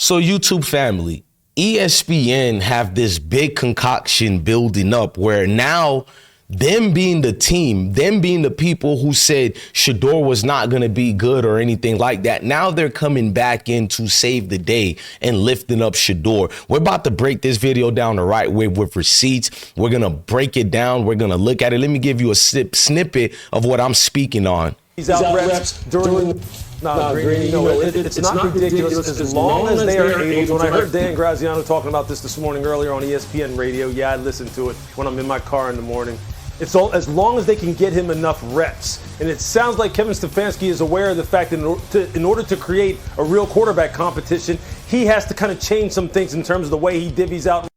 So YouTube family, ESPN have this big concoction building up where now them being the team, them being the people who said Shedeur was not going to be good or anything like that, now they're coming back in to save the day and lifting up Shedeur. We're about to break this video down the right way with receipts. We're going to break it down. We're going to look at it. Let me give you a snippet of what I'm speaking on. He's out reps during... No, Green, you know, it's not ridiculous as long as they are able to. When I heard Dan Graziano talking about this morning earlier on ESPN radio, yeah, I listened to it when I'm in my car in the morning. It's all as long as they can get him enough reps. And it sounds like Kevin Stefanski is aware of the fact that in order to create a real quarterback competition, he has to kind of change some things in terms of the way he divvies out.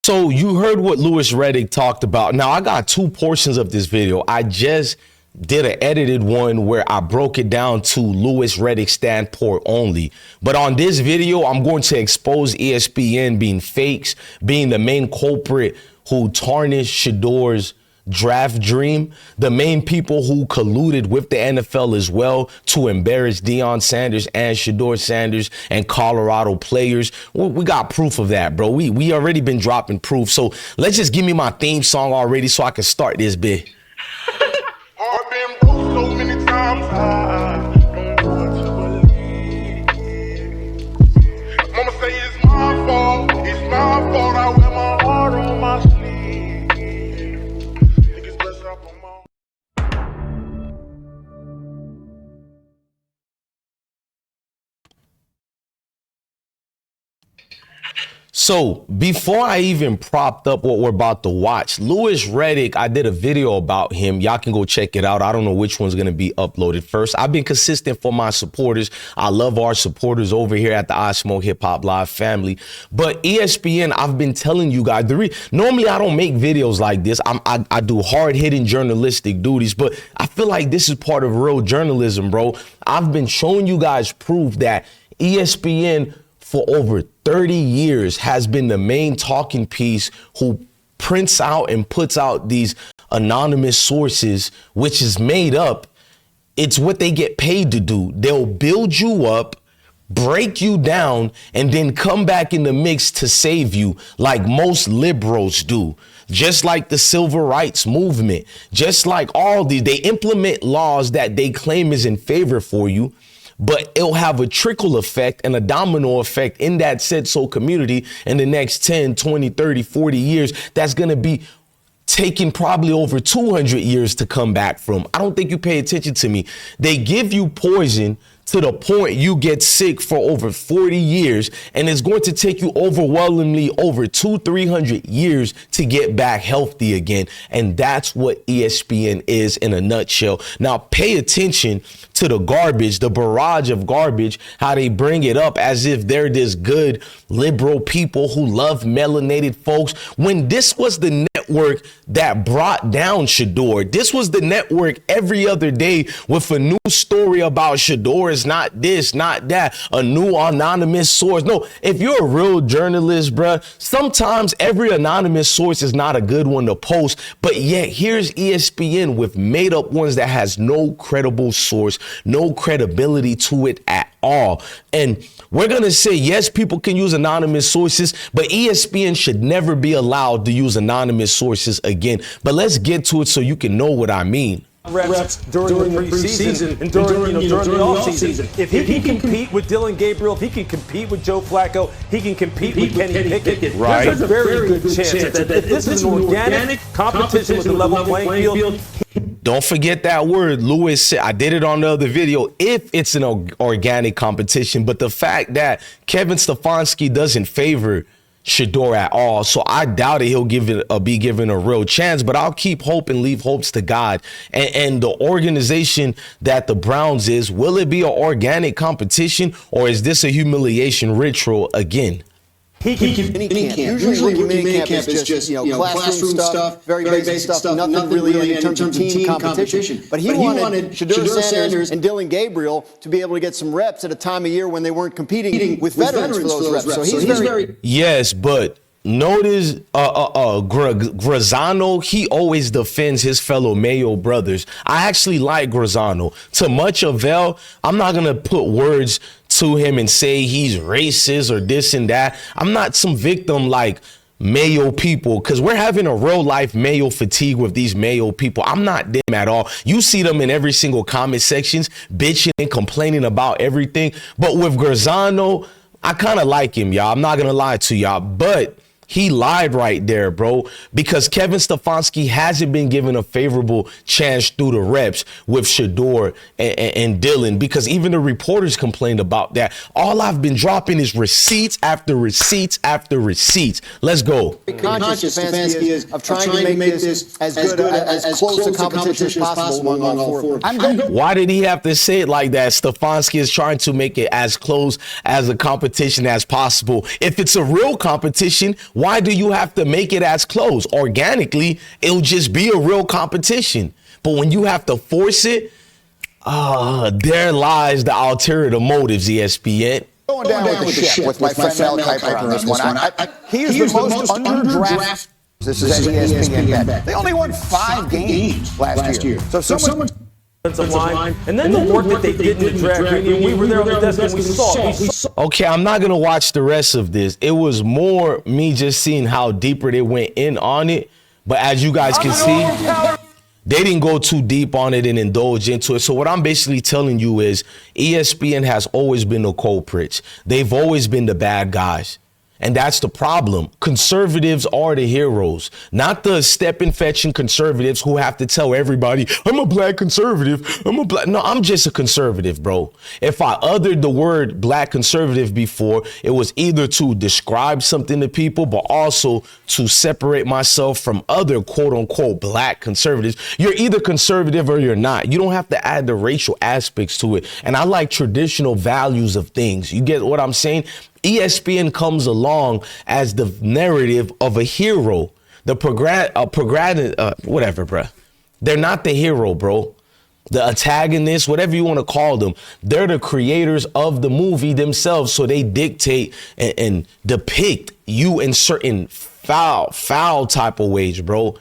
So you heard what Louis Riddick talked about. Now, I got two portions of this video. I just did an edited one where I broke it down to Louis Riddick's standpoint only. But on this video, I'm going to expose ESPN being fakes, being the main culprit who tarnished Shedeur's draft dream, the main people who colluded with the NFL as well to embarrass Deion Sanders and Shedeur Sanders and Colorado players. We got proof of that, bro. We already been dropping proof. So let's just give me my theme song already so I can start this bit. I've been broke so many times, I don't know what to believe. Mama say it's my fault, I wear my heart on my sleeve. Niggas bless up on my... So before I even propped up what we're about to watch, Louis Riddick, I did a video about him. Y'all can go check it out. I don't know which one's going to be uploaded first. I've been consistent for my supporters. I love our supporters over here at the I Smoke Hip Hop Live family. But ESPN, I've been telling you guys, normally I don't make videos like this. I do hard-hitting journalistic duties, but I feel like this is part of real journalism, bro. I've been showing you guys proof that ESPN for over 30 years has been the main talking piece who prints out and puts out these anonymous sources, which is made up. It's what they get paid to do. They'll build you up, break you down, and then come back in the mix to save you like most liberals do. Just like the civil rights movement, just like all these, they implement laws that they claim is in favor for you, but it'll have a trickle effect and a domino effect in that said so community in the next 10, 20, 30, 40 years. That's going to be taking probably over 200 years to come back from. I don't think you pay attention to me. They give you poison to the point you get sick for over 40 years, and it's going to take you overwhelmingly over 200-300 years to get back healthy again. And that's what ESPN is in a nutshell. Now, pay attention to the garbage, the barrage of garbage, how they bring it up as if they're this good liberal people who love melanated folks, when this was the network that brought down Shedeur. This was the network every other day with a new story about Shedeur is not this, not that, a new anonymous source. No, if you're a real journalist, bruh, sometimes every anonymous source is not a good one to post, but yet here's ESPN with made up ones that has no credible source, no credibility to it at all. And we're going to say, yes, people can use anonymous sources, but ESPN should never be allowed to use anonymous sources again. But let's get to it so you can know what I mean. Reps during the preseason and during the offseason. If he can compete with Dylan Gabriel, if he can compete with Joe Flacco, he can compete with Kenny Pickett. Right. There's a very good chance that if this is an organic competition with a level playing field. Don't forget that word, Louis said. I did it on the other video. If it's an organic competition, but the fact that Kevin Stefanski doesn't favor Shedeur at all, so I doubt it he'll be given a real chance, but I'll keep hope and leave hopes to God. And the organization that the Browns is, will it be an organic competition, or is this a humiliation ritual again? He can usually mini camp is just classroom stuff, very basic stuff, nothing really in terms of team competition. But he wanted Shedeur Sanders and Dylan Gabriel to be able to get some reps at a time of year when they weren't competing with veterans for those reps. So he's very... Yes, but notice Graziano, he always defends his fellow Mayo brothers. I actually like Graziano. To much avail, I'm not going to put words to him and say he's racist or this and that. I'm not some victim like Mayo people, because we're having a real life Mayo fatigue with these Mayo people. I'm not them at all. You see them in every single comment sections bitching and complaining about everything. But with Garzano, I kind of like him, y'all. I'm not going to lie to y'all, but he lied right there, bro, because Kevin Stefanski hasn't been given a favorable chance through the reps with Shedeur and Dylan, because even the reporters complained about that. All I've been dropping is receipts after receipts after receipts. Let's go. Conscious Stefanski is of trying to make this as good, as close to competition as possible among all four. Why did he have to say it like that? Stefanski is trying to make it as close as a competition as possible. If it's a real competition, why do you have to make it as close? Organically, it'll just be a real competition. But when you have to force it, there lies the ulterior motives, ESPN. Going down with the ship with my friend Mel Kiper on this one. He is the most underdrafted. This is an ESPN bet. They only won 5 games last year. So someone... Line, and then the work that they did in the draft, and we were there on the desk and we saw it. Okay, I'm not going to watch the rest of this. It was more me just seeing how deeper they went in on it. But as you guys can see, they didn't go too deep on it and indulge into it. So what I'm basically telling you is ESPN has always been the culprits. They've always been the bad guys. And that's the problem. Conservatives are the heroes, not the step-and-fetching conservatives who have to tell everybody, I'm a black conservative. No, I'm just a conservative, bro. If I uttered the word black conservative before, it was either to describe something to people, but also to separate myself from other quote-unquote black conservatives. You're either conservative or you're not. You don't have to add the racial aspects to it. And I like traditional values of things. You get what I'm saying? ESPN comes along as the narrative of a hero, whatever, bro. They're not the hero, bro. The antagonist, whatever you want to call them, they're the creators of the movie themselves. So they dictate and depict you in certain foul type of ways, bro.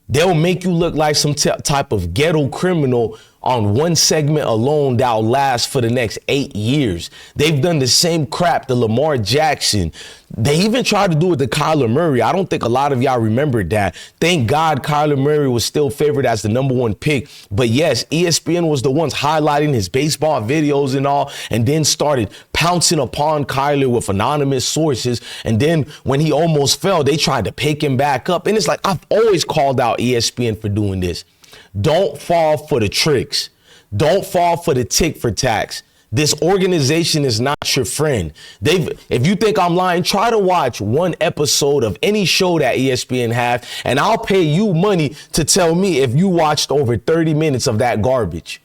They'll make you look like some type of ghetto criminal on one segment alone that'll last for the next 8 years. They've done the same crap to Lamar Jackson. They even tried to do it to Kyler Murray. I don't think a lot of y'all remembered that. Thank God Kyler Murray was still favored as the #1 pick. But yes, ESPN was the ones highlighting his baseball videos and all, and then started pouncing upon Kyler with anonymous sources. And then when he almost fell, they tried to pick him back up. And it's like, I've always called out ESPN for doing this. Don't fall for the tricks. Don't fall for the tick for tax. This organization is not your friend. If you think I'm lying, try to watch one episode of any show that ESPN have, and I'll pay you money to tell me if you watched over 30 minutes of that garbage.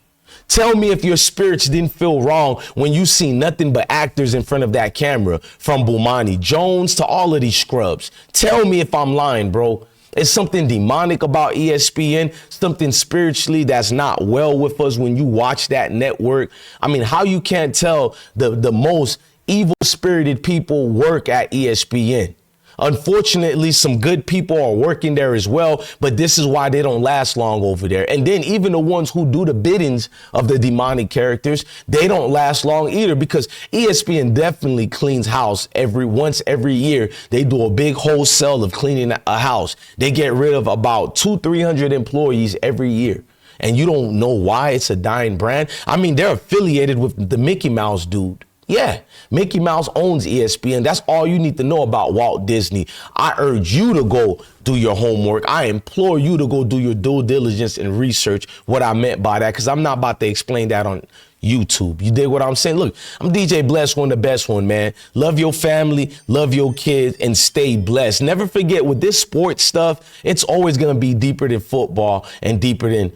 Tell me if your spirits didn't feel wrong when you see nothing but actors in front of that camera, from Bomani Jones to all of these scrubs. Tell me if I'm lying, bro. It's something demonic about ESPN, something spiritually that's not well with us when you watch that network. I mean, how you can't tell the most evil-spirited people work at ESPN. Unfortunately, some good people are working there as well, but this is why they don't last long over there. And then even the ones who do the biddings of the demonic characters, they don't last long either, because ESPN definitely cleans house once every year. They do a big wholesale of cleaning a house. They get rid of about 200-300 employees every year. And you don't know why it's a dying brand. I mean, they're affiliated with the Mickey Mouse dude. Yeah, Mickey Mouse owns ESPN. That's all you need to know about Walt Disney. I urge you to go do your homework. I implore you to go do your due diligence and research what I meant by that, because I'm not about to explain that on YouTube. You dig what I'm saying? Look, I'm DJ Bless, one of the best one, man. Love your family, love your kids, and stay blessed. Never forget, with this sports stuff, it's always going to be deeper than football and deeper than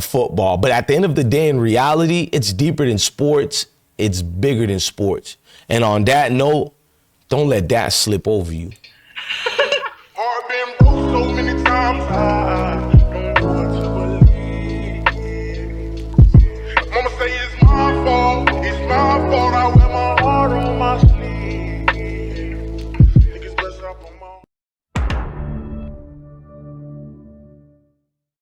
football. But at the end of the day, in reality, it's deeper than sports. It's bigger than sports. And on that note, don't let that slip over you.